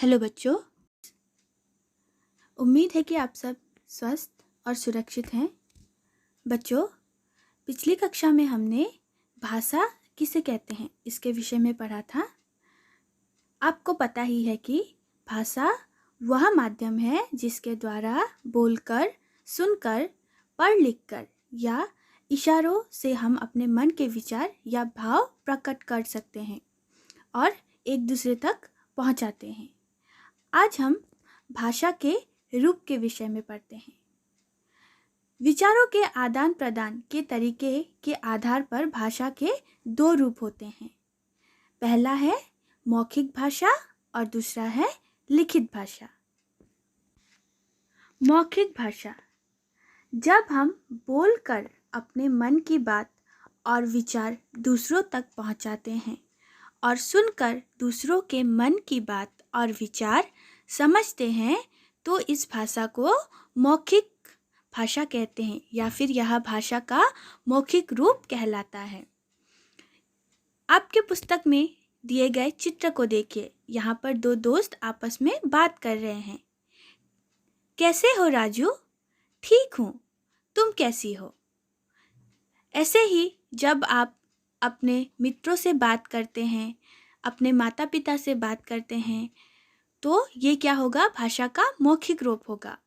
Hello बच्चों, उम्मीद है कि आप सब स्वस्थ और सुरक्षित हैं। बच्चों, पिछली कक्षा में हमने भाषा किसे कहते हैं इसके विषय में पढ़ा था। आपको पता ही है कि भाषा वह माध्यम है जिसके द्वारा बोलकर, सुनकर, पढ़ लिखकर या इशारों से हम अपने मन के विचार या भाव प्रकट कर सकते हैं और एक दूसरे तक पहुंचाते हैं। आज हम भाषा के रूप के विषय में पढ़ते हैं। विचारों के आदान प्रदान के तरीके के आधार पर भाषा के दो रूप होते हैं। पहला है मौखिक भाषा और दूसरा है लिखित भाषा। मौखिक भाषा, जब हम बोलकर अपने मन की बात और विचार दूसरों तक पहुंचाते हैं और सुनकर दूसरों के मन की बात और विचार समझते हैं तो इस भाषा को मौखिक भाषा कहते हैं या फिर यह भाषा का मौखिक रूप कहलाता है। आपके पुस्तक में दिए गए चित्र को देखिए। यहाँ पर दो दोस्त आपस में बात कर रहे हैं। कैसे हो राजू? ठीक हूँ, तुम कैसी हो? ऐसे ही जब आप अपने मित्रों से बात करते हैं, अपने माता पिता से बात करते हैं, तो ये क्या होगा? भाषा का मौखिक रूप होगा।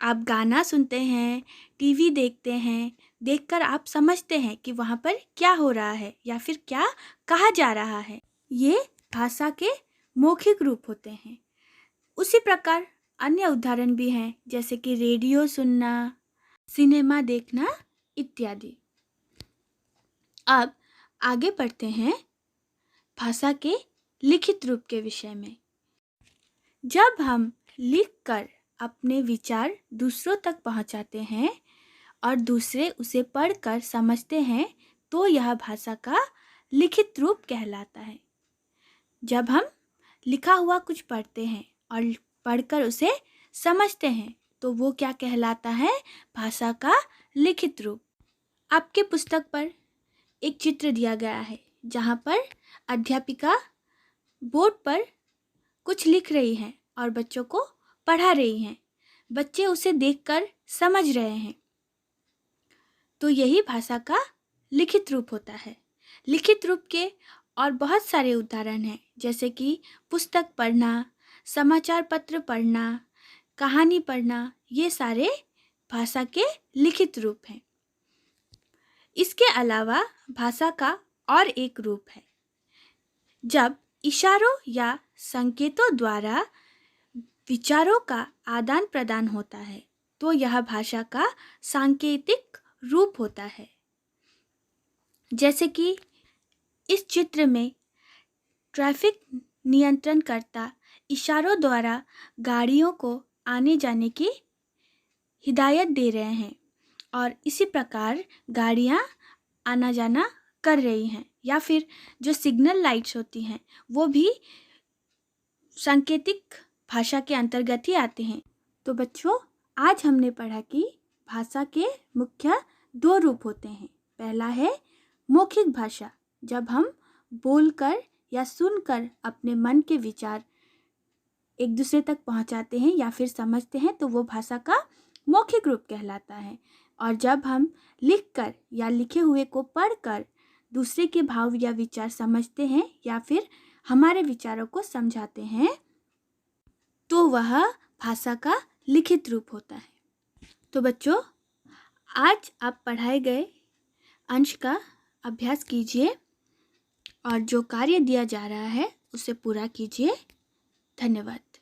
आप गाना सुनते हैं, टीवी देखते हैं, देखकर आप समझते हैं कि वहाँ पर क्या हो रहा है या फिर क्या कहा जा रहा है। ये भाषा के मौखिक रूप होते हैं। उसी प्रकार अन्य उदाहरण भी हैं, जैसे कि रेडियो सुनना, सिनेमा देखना इत्यादि। अब आगे बढ़ते हैं भाषा के लिखित रूप के विषय में। जब हम लिखकर अपने विचार दूसरों तक पहुंचाते हैं और दूसरे उसे पढ़कर समझते हैं तो यह भाषा का लिखित रूप कहलाता है। जब हम लिखा हुआ कुछ पढ़ते हैं और पढ़कर उसे समझते हैं तो वो क्या कहलाता है? भाषा का लिखित रूप। आपके पुस्तक पर एक चित्र दिया गया है जहाँ पर अध्यापिका बोर्ड पर कुछ लिख रही हैं और बच्चों को पढ़ा रही हैं। बच्चे उसे देखकर समझ रहे हैं। तो यही भाषा का लिखित रूप होता है। लिखित रूप के और बहुत सारे उदाहरण हैं, जैसे कि पुस्तक पढ़ना, समाचार पत्र पढ़ना, कहानी पढ़ना, ये सारे भाषा के लिखित रूप हैं। इसके अलावा भाषा का और एक रूप है जब इशारों या संकेतों द्वारा विचारों का आदान प्रदान होता है तो यह भाषा का सांकेतिक रूप होता है। जैसे कि इस चित्र में ट्रैफिक नियंत्रणकर्ता इशारों द्वारा गाड़ियों को आने जाने की हिदायत दे रहे हैं और इसी प्रकार गाड़ियां आना जाना कर रही हैं, या फिर जो सिग्नल लाइट्स होती हैं वो भी सांकेतिक भाषा के अंतर्गत ही आते हैं। तो बच्चों, आज हमने पढ़ा कि भाषा के मुख्य दो रूप होते हैं। पहला है मौखिक भाषा, जब हम बोलकर या सुनकर अपने मन के विचार एक दूसरे तक पहुंचाते हैं या फिर समझते हैं तो वो भाषा का मौखिक रूप कहलाता है। और जब हम लिखकर या लिखे हुए को पढ़कर दूसरे के भाव या विचार समझते हैं या फिर हमारे विचारों को समझाते हैं तो वह भाषा का लिखित रूप होता है। तो बच्चों, आज आप पढ़ाए गए अंश का अभ्यास कीजिए और जो कार्य दिया जा रहा है उसे पूरा कीजिए। धन्यवाद।